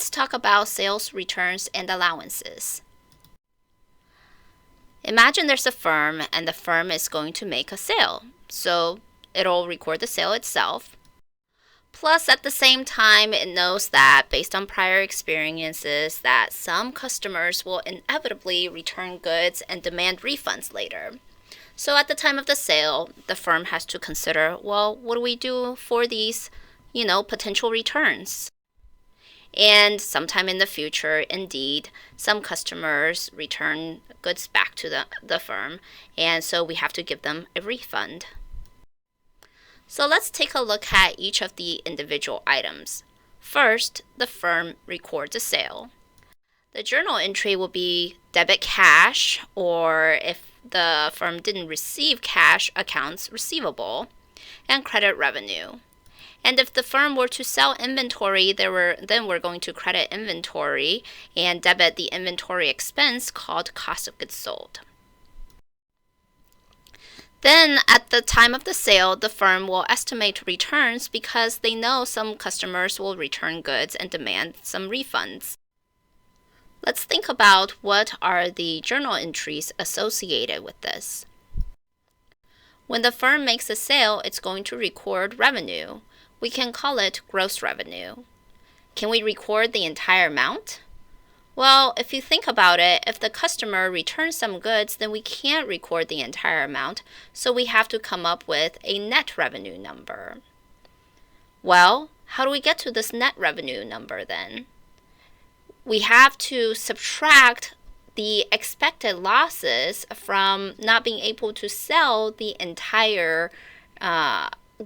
Let's talk about sales returns and allowances. Imagine there's a firm and the firm is going to make a sale. So it'll record the sale itself. Plus, at the same time, it knows that based on prior experiences that some customers will inevitably return goods and demand refunds later. So at the time of the sale, the firm has to consider, well, what do we do for these, potential returns? And sometime in the future, indeed, some customers return goods back to the firm, and so we have to give them a refund. So let's take a look at each of the individual items. First, the firm records a sale. The journal entry will be debit cash, or if the firm didn't receive cash, accounts receivable, and credit revenue. And if the firm were to sell inventory, then we're going to credit inventory and debit the inventory expense called cost of goods sold. Then at the time of the sale, the firm will estimate returns because they know some customers will return goods and demand some refunds. Let's think about what are the journal entries associated with this. When the firm makes a sale, it's going to record revenue. We can call it gross revenue. Can we record the entire amount? Well, if you think about it, if the customer returns some goods, then we can't record the entire amount, so we have to come up with a net revenue number. Well, how do we get to this net revenue number then? We have to subtract the expected losses from not being able to sell the entire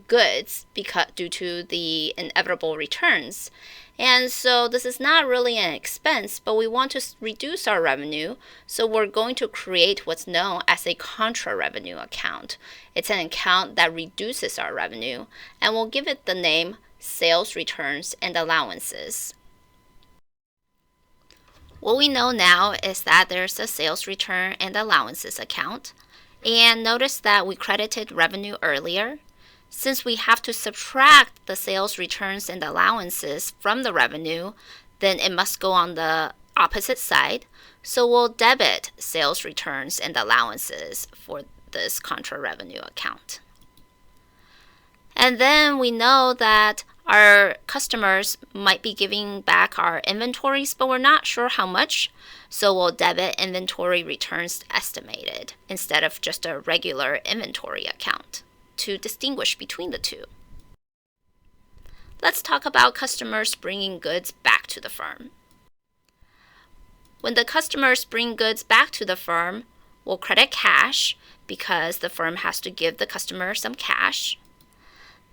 goods due to the inevitable returns. And so this is not really an expense, but we want to reduce our revenue, so we're going to create what's known as a contra-revenue account. It's an account that reduces our revenue, and we'll give it the name sales returns and allowances. What we know now is that there's a sales return and allowances account, and notice that we credited revenue earlier. Since we have to subtract the sales returns and allowances from the revenue, then it must go on the opposite side. So we'll debit sales returns and allowances for this contra-revenue account. And then we know that our customers might be giving back our inventories, but we're not sure how much. So we'll debit inventory returns estimated instead of just a regular inventory account to distinguish between the two. Let's talk about customers bringing goods back to the firm. When the customers bring goods back to the firm, we'll credit cash because the firm has to give the customer some cash.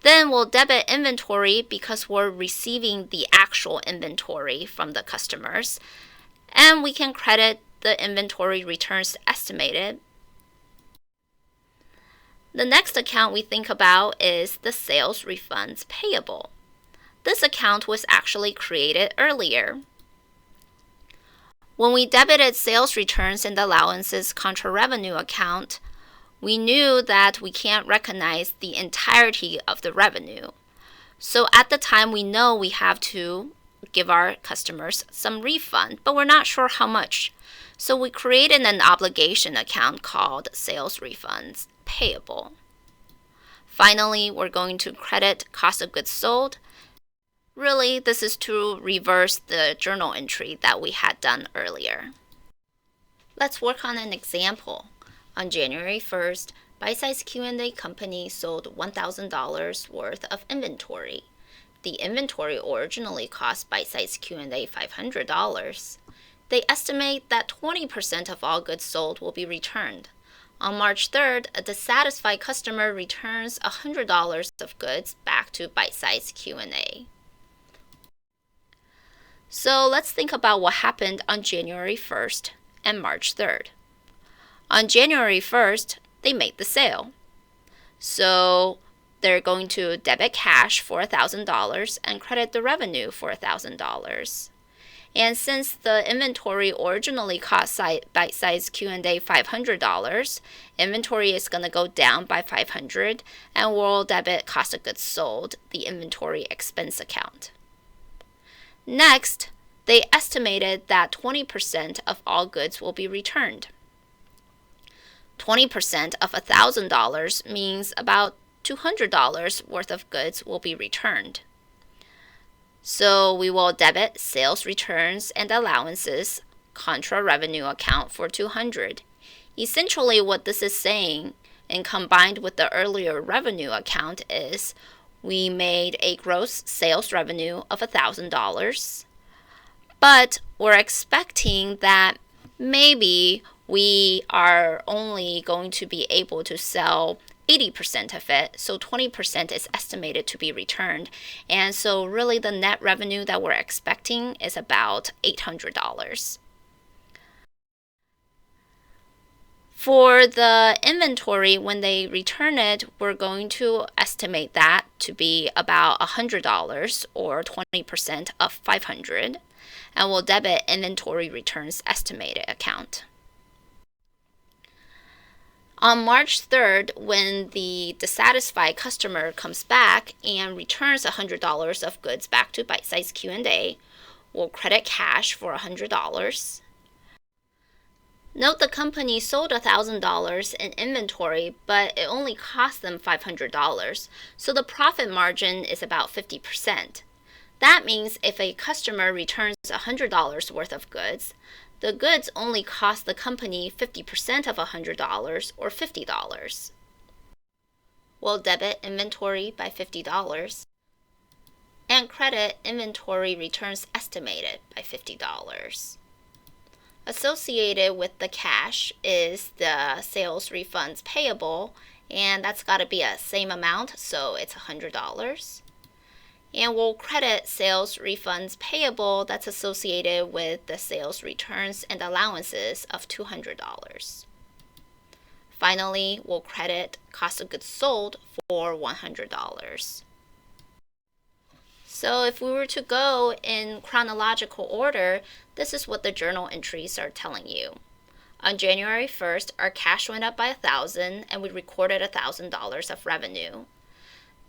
Then we'll debit inventory because we're receiving the actual inventory from the customers. And we can credit the inventory returns estimated. The next account we think about is the sales refunds payable. This account was actually created earlier. When we debited sales returns and allowances contra-revenue account, we knew that we can't recognize the entirety of the revenue. So at the time, we know we have to give our customers some refund, but we're not sure how much. So we created an obligation account called sales refunds payable. Finally, we're going to credit cost of goods sold. Really, this is to reverse the journal entry that we had done earlier. Let's work on an example. On January 1st, BiteSizeQ&A company sold $1,000 worth of inventory. The inventory originally cost BiteSizeQ&A $500. They estimate that 20% of all goods sold will be returned. On March 3rd, a dissatisfied customer returns $100 of goods back to BiteSizeQ&A. So let's think about what happened on January 1st and March 3rd. On January 1st, they made the sale. So they're going to debit cash for $1,000 and credit the revenue for $1,000. And since the inventory originally cost BiteSizeQ&A $500, inventory is going to go down by $500, and we'll debit cost of goods sold, the inventory expense account. Next, they estimated that 20% of all goods will be returned. 20% of $1,000 means about $200 worth of goods will be returned. So we will debit sales returns and allowances contra-revenue account for $200. Essentially what this is saying, and combined with the earlier revenue account, is we made a gross sales revenue of $1,000, but we're expecting that maybe we are only going to be able to sell 80% of it, so 20% is estimated to be returned. And so really the net revenue that we're expecting is about $800. For the inventory, when they return it, we're going to estimate that to be about $100 or 20% of $500, and we'll debit inventory returns estimated account. On March 3rd, when the dissatisfied customer comes back and returns $100 of goods back to BiteSizeQ&A, we'll credit cash for $100. Note the company sold $1,000 in inventory, but it only cost them $500, so the profit margin is about 50%. That means if a customer returns $100 worth of goods, the goods only cost the company 50% of $100 or $50. We'll debit inventory by $50 and credit inventory returns estimated by $50. Associated with the cash is the sales refunds payable, and that's got to be a same amount, so it's $100. And we'll credit sales refunds payable that's associated with the sales returns and allowances of $200. Finally, we'll credit cost of goods sold for $100. So if we were to go in chronological order, this is what the journal entries are telling you. On January 1st, our cash went up by $1,000 and we recorded $1,000 of revenue.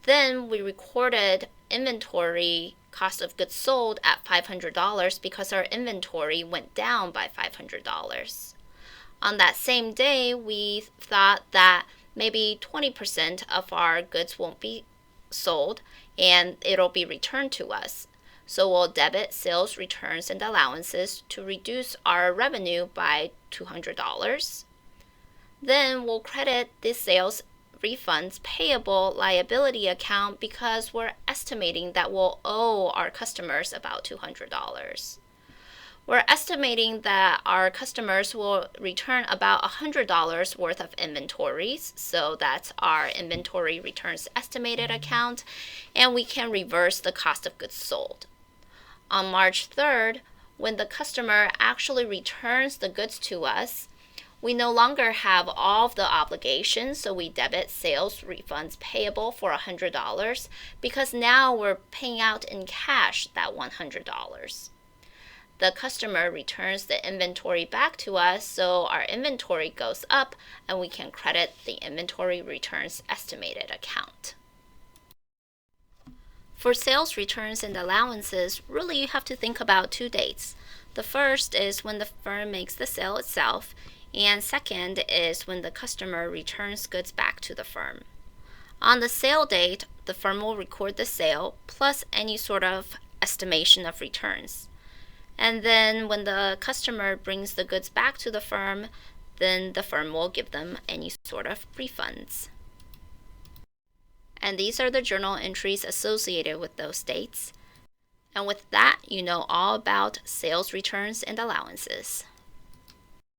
Then we recorded inventory cost of goods sold at $500 because our inventory went down by $500. On that same day, we thought that maybe 20% of our goods won't be sold and it'll be returned to us. So we'll debit sales returns and allowances to reduce our revenue by $200. Then we'll credit the sales refunds payable liability account because we're estimating that we'll owe our customers about $200. We're estimating that our customers will return about $100 worth of inventories, so that's our inventory returns estimated account, and we can reverse the cost of goods sold. On March 3rd, when the customer actually returns the goods to us, we no longer have all of the obligations, so we debit sales refunds payable for $100 because now we're paying out in cash that $100. The customer returns the inventory back to us, so our inventory goes up and we can credit the inventory returns estimated account. For sales returns and allowances, really you have to think about two dates. The first is when the firm makes the sale itself, and second is when the customer returns goods back to the firm. On the sale date, the firm will record the sale plus any sort of estimation of returns. And then when the customer brings the goods back to the firm, then the firm will give them any sort of refunds. And these are the journal entries associated with those dates. And with that, you know all about sales returns and allowances.